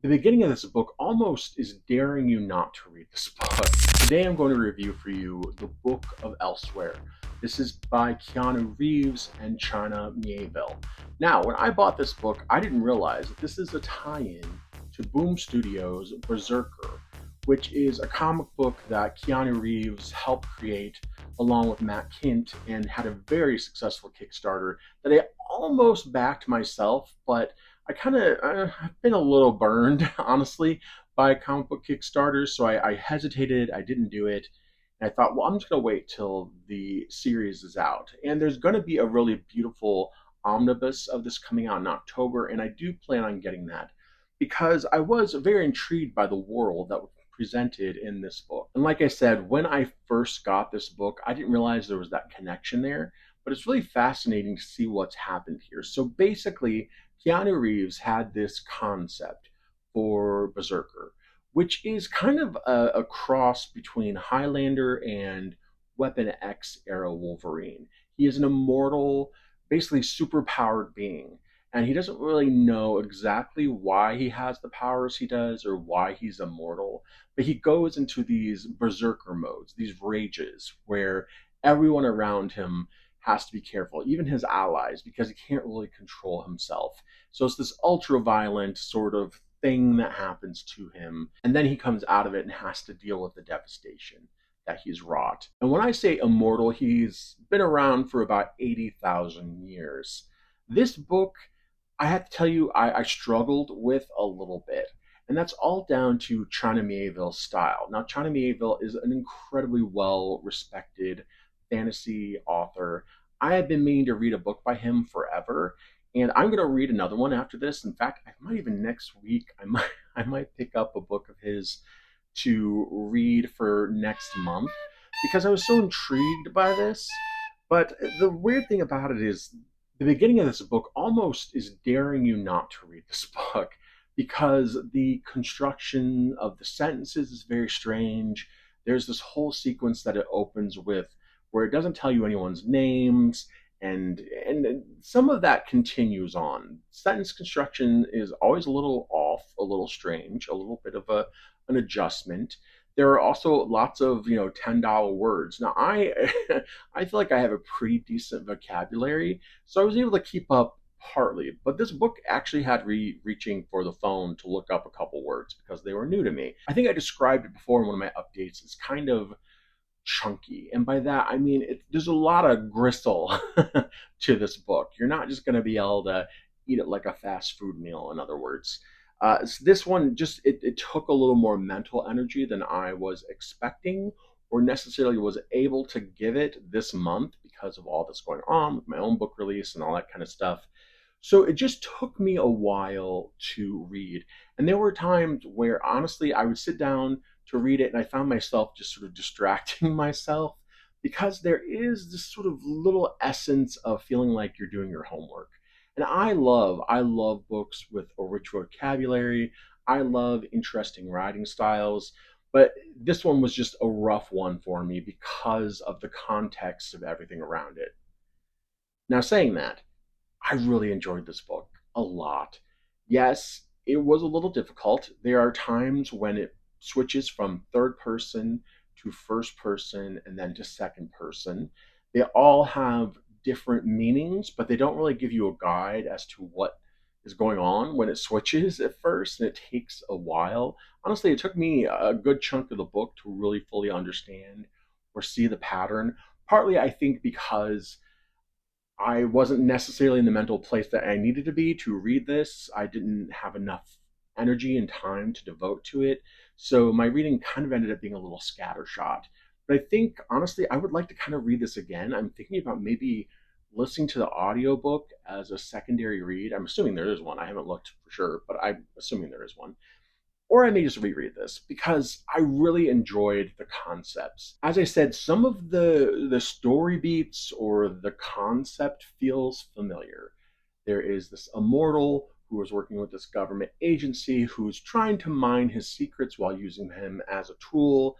The beginning of this book almost is daring you not to read this book. Today I'm going to review for you the Book of Elsewhere. This is by Keanu Reeves and China Miéville. Now, when I bought this book, I didn't realize that this is a tie-in to Boom Studios' BRZRKR, which is a comic book that Keanu Reeves helped create along with Matt Kint and had a very successful Kickstarter that I almost backed myself, but I've been a little burned, honestly, by comic book Kickstarters, so I hesitated, I didn't do it, and I thought, well, I'm just gonna wait till the series is out. And there's gonna be a really beautiful omnibus of this coming out in October, and I do plan on getting that because I was very intrigued by the world that was presented in this book. And like I said, when I first got this book, I didn't realize there was that connection there, but it's really fascinating to see what's happened here. So basically, Keanu Reeves had this concept for Berserker, which is kind of a cross between Highlander and Weapon X era Wolverine. He is an immortal, basically superpowered being, and he doesn't really know exactly why he has the powers he does or why he's immortal, but he goes into these berserker modes, these rages, where everyone around him has to be careful, even his allies, because he can't really control himself. So it's this ultra violent sort of thing that happens to him. And then he comes out of it and has to deal with the devastation that he's wrought. And when I say immortal, he's been around for about 80,000 years. This book, I have to tell you, I struggled with a little bit. And that's all down to China Miéville's style. Now, China Miéville is an incredibly well respected fantasy author. I have been meaning to read a book by him forever, and I'm going to read another one after this. In fact, I might even next week. I might pick up a book of his to read for next month because I was so intrigued by this. But the weird thing about it is the beginning of this book almost is daring you not to read this book because the construction of the sentences is very strange. There's this whole sequence that it opens with where it doesn't tell you anyone's names, and some of that continues on. Sentence construction is always a little off, a little strange, a little bit of an adjustment. There are also lots of $10 words. Now I I feel like I have a pretty decent vocabulary, so I was able to keep up partly. But this book actually had reaching for the phone to look up a couple words because they were new to me. I think I described it before in one of my updates. It's kind of chunky. And by that, I mean, there's a lot of gristle to this book. You're not just going to be able to eat it like a fast food meal, in other words. So this one just, it took a little more mental energy than I was expecting or necessarily was able to give it this month because of all that's going on with my own book release and all that kind of stuff. So it just took me a while to read. And there were times where honestly I would sit down to read it and I found myself just sort of distracting myself because there is this sort of little essence of feeling like you're doing your homework. And I love books with a rich vocabulary. I love interesting writing styles, but this one was just a rough one for me because of the context of everything around it. Now, saying that, I really enjoyed this book a lot. Yes, it was a little difficult. There are times when it switches from third person to first person and then to second person. They all have different meanings, but they don't really give you a guide as to what is going on when it switches at first, and it takes a while. Honestly, it took me a good chunk of the book to really fully understand or see the pattern. Partly, I think, because I wasn't necessarily in the mental place that I needed to be to read this. I didn't have enough energy and time to devote to it. So my reading kind of ended up being a little scattershot. But I think, honestly, I would like to kind of read this again. I'm thinking about maybe listening to the audiobook as a secondary read. I'm assuming there is one. I haven't looked for sure, but I'm assuming there is one. Or I may just reread this because I really enjoyed the concepts. As I said, some of the story beats or the concept feels familiar. There is this immortal who is working with this government agency who's trying to mine his secrets while using him as a tool,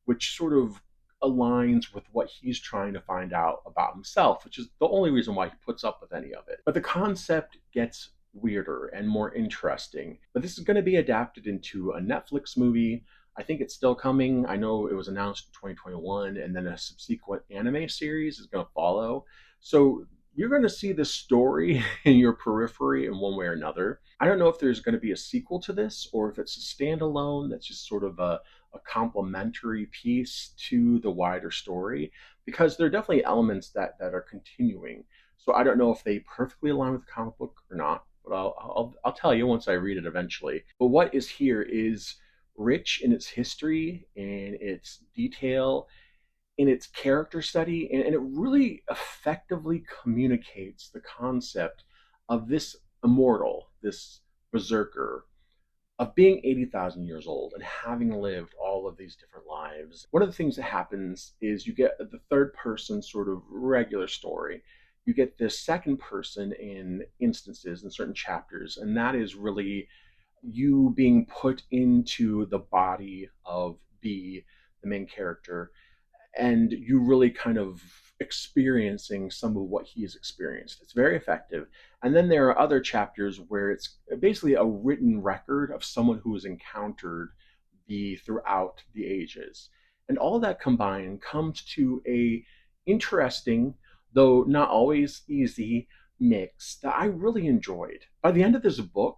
which sort of aligns with what he's trying to find out about himself, which is the only reason why he puts up with any of it. But the concept gets weirder and more interesting. But this is going to be adapted into a Netflix movie. I think it's still coming. I know it was announced in 2021, and then a subsequent anime series is going to follow. So you're going to see this story in your periphery in one way or another. I don't know if there's going to be a sequel to this or if it's a standalone that's just sort of a complementary piece to the wider story, because there are definitely elements that are continuing. So I don't know if they perfectly align with the comic book or not, but I'll tell you once I read it eventually. But what is here is rich in its history, in its detail, in its character study, and it really effectively communicates the concept of this immortal, this berserker, of being 80,000 years old and having lived all of these different lives. One of the things that happens is you get the third person sort of regular story. You get this second person in instances in certain chapters, and that is really you being put into the body of B, the main character, and you really kind of experiencing some of what he has experienced. It's very effective. And then there are other chapters where it's basically a written record of someone who has encountered the throughout the ages. And all that combined comes to a interesting, though not always easy, mix that I really enjoyed. By the end of this book,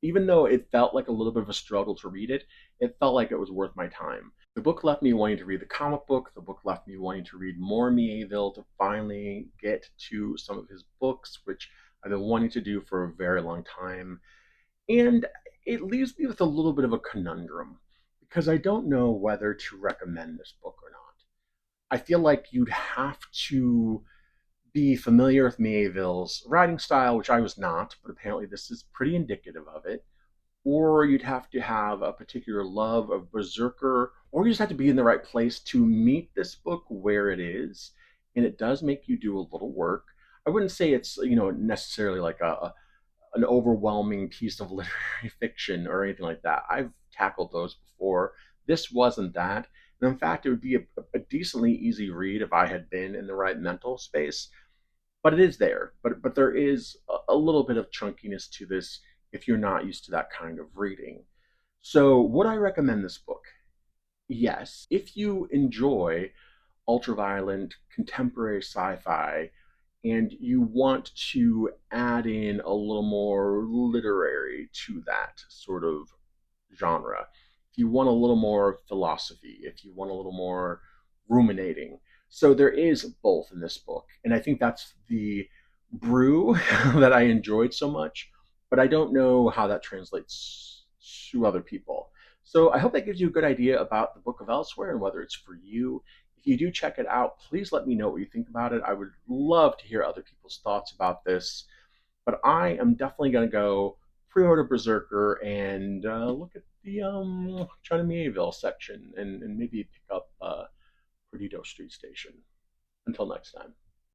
even though it felt like a little bit of a struggle to read it, it felt like it was worth my time. The book left me wanting to read the comic book. The book left me wanting to read more Miéville to finally get to some of his books, which I've been wanting to do for a very long time. And it leaves me with a little bit of a conundrum because I don't know whether to recommend this book or not. I feel like you'd have to be familiar with Miéville's writing style, which I was not, but apparently this is pretty indicative of it, or you'd have to have a particular love of Berserker, or you just have to be in the right place to meet this book where it is. And it does make you do a little work. I wouldn't say it's necessarily like an overwhelming piece of literary fiction or anything like that. I've tackled those before. This wasn't that. And in fact, it would be a decently easy read if I had been in the right mental space. But it is there. But there is a little bit of chunkiness to this if you're not used to that kind of reading. So, would I recommend this book? Yes. If you enjoy ultraviolent contemporary sci-fi and you want to add in a little more literary to that sort of genre, if you want a little more philosophy, if you want a little more ruminating. So there is both in this book. And I think that's the brew that I enjoyed so much, but I don't know how that translates to other people. So I hope that gives you a good idea about the Book of Elsewhere and whether it's for you. If you do check it out, please let me know what you think about it. I would love to hear other people's thoughts about this. But I am definitely going to go pre-order Berserker and look at the China Miéville section and maybe pick up Perdido Street Station. Until next time.